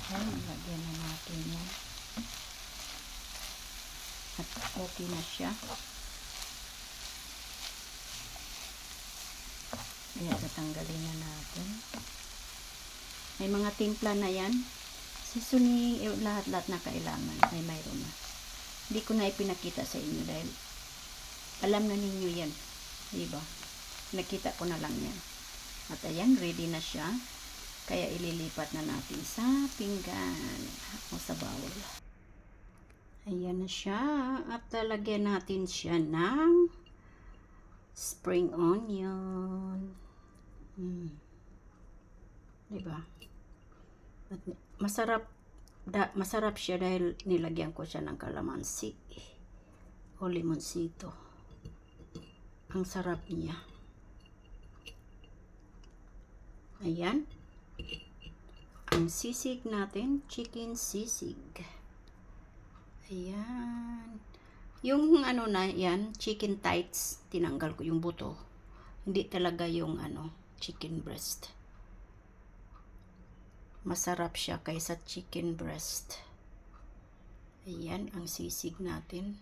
Ayan, lagyan na natin yan. At okay na siya. Kaya tatanggalin na natin. May mga timpla na yan. Seasoning, lahat-lahat na kailangan ay mayroon na. Hindi ko na ipinakita sa inyo dahil alam na ninyo yan. Diba? Nakita ko na lang yan. At ayan, ready na siya. Kaya ililipat na natin sa pinggan o sa bowl. Ayan na siya. At talagyan natin siya ng spring onion. Diba? At masarap siya dahil nilagyan ko siya ng kalamansi o limonsito. Ang sarap niya. Ayan. Ang sisig natin, chicken sisig. Ayan. Yung ano na yan, chicken tights, tinanggal ko yung buto. Hindi talaga yung chicken breast. Masarap siya kaysa chicken breast. Ayan ang sisig natin.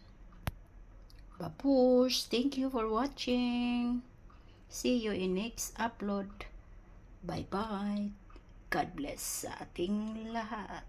Babush! Thank you for watching. See you in next upload. Bye-bye. God bless sa ating lahat.